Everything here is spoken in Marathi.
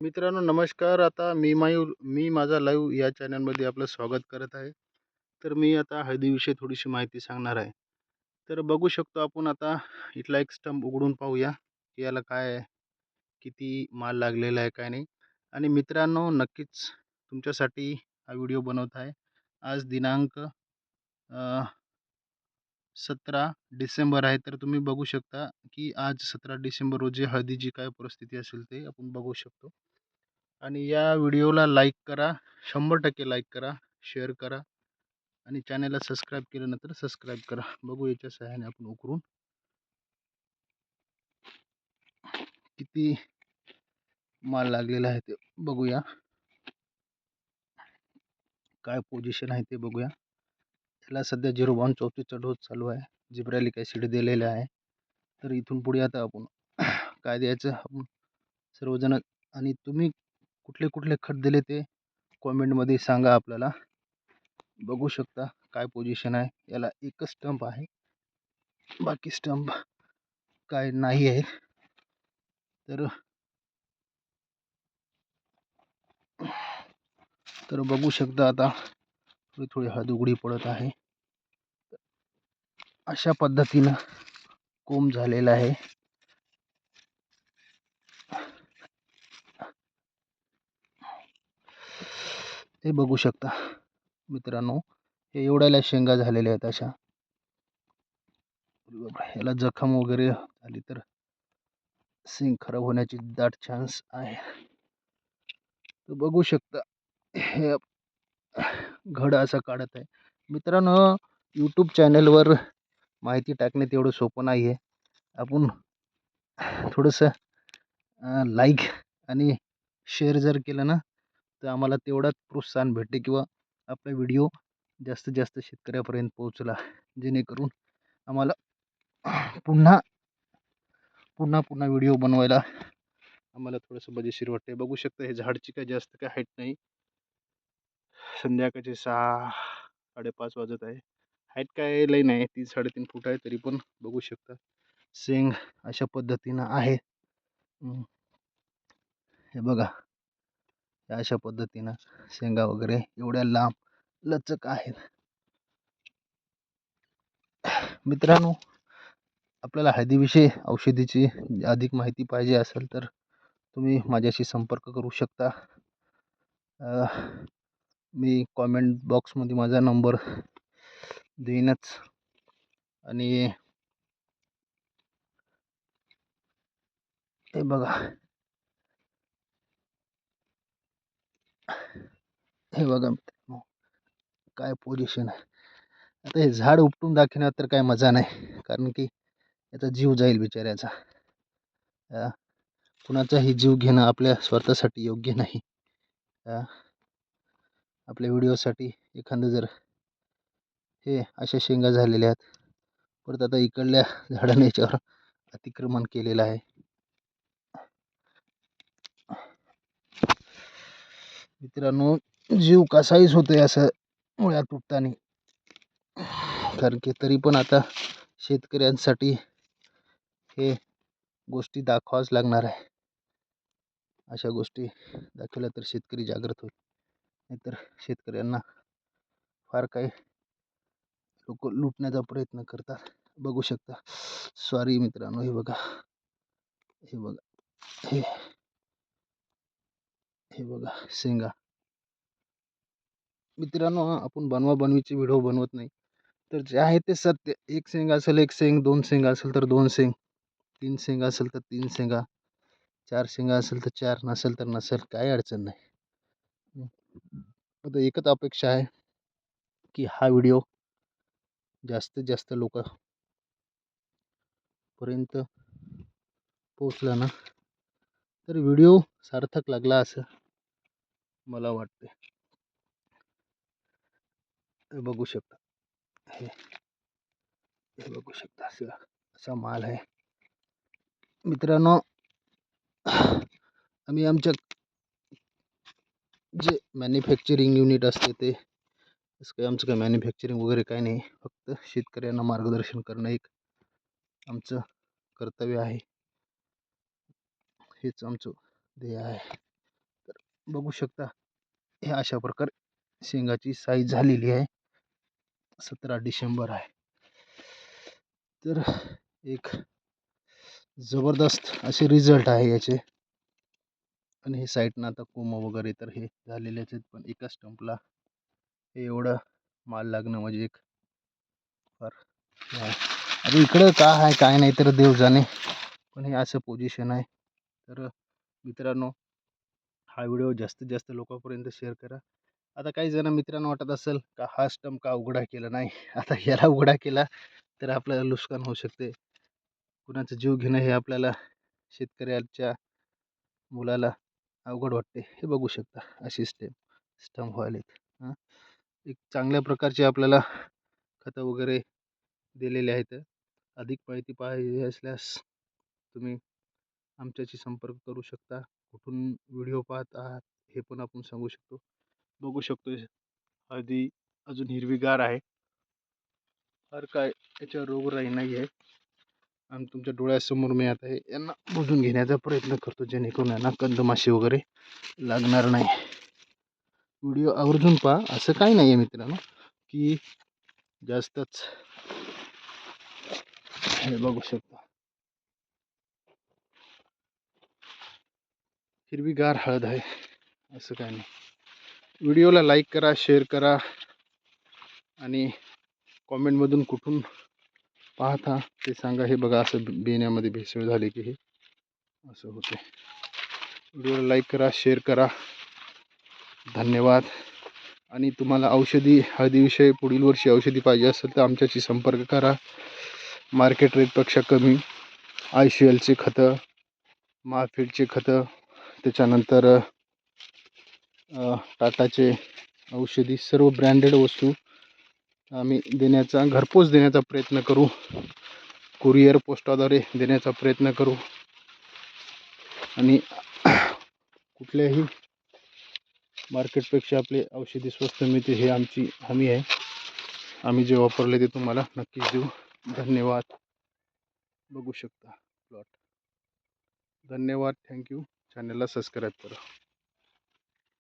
मित्रांनो नमस्कार. आता मी माझा लाईव्ह या चॅनलमध्ये आपलं स्वागत करत आहे. तर मी आता हळदीविषयी थोडीशी माहिती सांगणार आहे. तर बघू शकतो आपण आता इथला एक स्टंप उघडून पाहूया, की याला काय आहे, किती माल लागलेला आहे, काय नाही. आणि मित्रांनो नक्कीच तुमच्यासाठी हा व्हिडिओ बनवत आहे. आज दिनांक 17 डिसेंबर आहे. तर तुम्ही बघू शकता, की आज 17 डिसेंबर रोजी हळदीची काय परिस्थिती असेल ते आपण बघू शकतो. आणि या व्हिडिओला लाईक करा, 100% लाईक करा, शेअर करा आणि चॅनलला सबस्क्राईब केल्यानंतर सबस्क्राईब करा. बघू याच्या सहाय्याने आपण उकरून किती माल लागलेला आहे ते बघूया. काय पोझिशन आहे ते बघूया. त्याला सध्या 0.34चा डोस चालू आहे. जिब्रॅलिक ॲसिड दिलेला आहे. तर इथून पुढे आता आपण काय द्यायचं आपण सर्वजण. आणि तुम्ही कुठले कुठले खत दिले ते कॉमेंटमध्ये सांगा आपल्याला. बघू शकता काय पोझिशन आहे. याला एकच स्टंप आहे, बाकी स्टंप काय नाही आहे. तर बघू शकता आता थोडी थोडी हळद उघडी पडत आहे. अशा पद्धतीनं कोंब झालेला आहे. हे बघू शकता मित्रांनो, हे एवढ्याला शेंगा झालेल्या आहेत अशा. याला जखम वगैरे झाली तर सिंग खराब होण्याची दाट चान्स आहे. तर बघू शकता हे घड असा काढत आहे. मित्रांनो यूट्यूब चॅनलवर माहिती टाकणे तेवढं सोपं नाही आहे. आपण थोडंसं लाईक आणि शेअर जर केलं ना, तर आम्हाला तेवढाच प्रोत्साहन भेटते किंवा आपला व्हिडिओ जास्तीत जास्त शेतकऱ्यापर्यंत पोहोचला, जेणेकरून आम्हाला पुन्हा पुन्हा पुन्हा व्हिडिओ बनवायला आम्हाला थोडंसं मजेशीर वाटते. बघू शकता हे झाडची काय जास्त काय हाईट नाही. संध्याकाळचे 6-5:30 वाजत आहे. हाईट काय लई नाही, 3-3.5 फूट आहे. तरी पण बघू शकता शेंग अशा पद्धतीनं आहे. हे बघा अशा पद्धतीनं शेंगा वगैरे एवढ्या लांब लचक आहेत. मित्रांनो आपल्याला हळदीविषयी औषधीची अधिक माहिती पाहिजे असेल तर तुम्ही माझ्याशी संपर्क करू शकता. मी कॉमेंट बॉक्समध्ये माझा नंबर देईनच. आणि हे बघा हे बघा मित्रांनो काय पोझिशन आहे. आता हे झाड उपटून दाखवण्यात तर काय मजा नाही, कारण की याचा जीव जाईल बिचाऱ्याचा. कुणाचाही जीव घेणं आपल्या स्वतःसाठी योग्य नाही. आपल्या व्हिडिओसाठी एखादं जर हे अशा शेंगा झालेल्या आहेत, परत आता इकडल्या झाडाने याच्यावर अतिक्रमण केलेलं आहे. मित्रांनो जीव कसाहीच होतोय असं मुळ्यात तुटताना, कारण की तरी पण आता शेतकऱ्यांसाठी हे गोष्टी दाखवाच लागणार आहे. अशा गोष्टी दाखवल्या तर शेतकरी जागृत होईल, नाहीतर शेतकऱ्यांना फार काही लोक लुटण्याचा प्रयत्न करतात. बघू शकता. सॉरी मित्रांनो, हे बघा हे बघा हे हे बघा शेंगा. मित्रांनो आपण बनवाबनवीचे व्हिडिओ बनवत नाही, तर जे आहे ते सत्य. एक शेंग असेल एक शेंग, 2 शेंग असेल तर 2 शेंग, 3 शेंगा असेल तर 3 शेंगा, 4 शेंगा असेल तर 4, नसेल तर नसेल, काही अडचण नाही. आता एकच अपेक्षा आहे की हा व्हिडिओ जास्तीत जास्त लोकांपर्यंत पोहोचला ना, तर व्हिडिओ सार्थक लागला असं मला वाटते. हे बघू शकता हे हे बघू शकता असा माल आहे. मित्रांनो आम्ही आमच्या जे मॅन्युफॅक्चरिंग युनिट असते ते असं काही आमचं काही मॅन्युफॅक्चरिंग वगैरे काही नाही. फक्त शेतकऱ्यांना मार्गदर्शन करणं एक आमचं कर्तव्य आहे. हेच आमचं ध्येय आहे. बघू शकता हे अशा प्रकारे शेंगाची साईज झालेली आहे. 17 डिसेंबर आहे. तर एक जबरदस्त असे रिझल्ट आहे याचे. आणि हे साईडनं आता कोंब वगैरे तर हे झालेलेच आहेत, पण एका स्टंपला हे एवढं माल लागणं म्हणजे एक फार हे आहे. आता इकडं काय आहे काय नाही तर देव जाणे, पण हे असं पोझिशन आहे. तर मित्रांनो, हा व्हिडिओ जास्तीत जास्त लोकांपर्यंत शेअर करा. आता काही जण मित्रांनो वाटत असेल का हा स्टंप का उघडा केला नाही, आता याला उघडा केला तर आपल्याला नुकसान होऊ शकते. कुणाचा जीव घेणं हे आपल्याला शेतकऱ्याच्या मुलाला अवघड वाटते. हे बघू शकता अशी स्टंप व्हायलेत. हां, एक चांगल्या प्रकारचे आपल्याला खतं वगैरे दिलेले आहेत. अधिक माहिती पाहिजे असल्यास तुम्ही आमच्याशी संपर्क करू शकता. कुठून व्हिडिओ पाहत आहात हे पण आपण सांगू शकतो. बघू शकतो हळदी अजून हिरवीगार आहे. फार काय याच्यावर रोगराई नाही आहे. आणि तुमच्या डोळ्यासमोर मी आता हे यांना मोजून घेण्याचा प्रयत्न करतो, जेणेकरून यांना कंदमाशी वगैरे लागणार नाही. व्हिडिओ आवर्जून पहा. असं काही नाही आहे मित्रांनो की जास्तच हे बघू शकता हिरवीगार हळद आहे, असं काही नाही. व्हिडिओला लाईक करा, शेअर करा आणि कॉमेंटमधून कुठून पाहता ते सांगा. हे बघा असं बेण्यामध्ये भेसळ झाली की हे असं होते. व्हिडिओला लाईक करा, शेअर करा. धन्यवाद. आणि तुम्हाला औषधी हळदीविषयी पुढील वर्षी औषधी पाहिजे असेल तर आमच्याशी संपर्क करा. मार्केट रेटपेक्षा कमी ICLचे खतं, माफीडचे खतं, त्याच्यानंतर टाटाचे औषधी, सर्व ब्रँडेड वस्तू आम्ही देण्याचा, घरपोच देण्याचा प्रयत्न करू. कुरिअर पोस्टाद्वारे देण्याचा प्रयत्न करू. आणि कुठल्याही मार्केटपेक्षा आपले औषधी स्वस्त मिळते हे आमची हमी आहे. आम्ही जे वापरले ते तुम्हाला नक्कीच देऊ. धन्यवाद. बघू शकता प्लॉट. धन्यवाद. थँक्यू. चॅनलला सबस्क्राईब करा.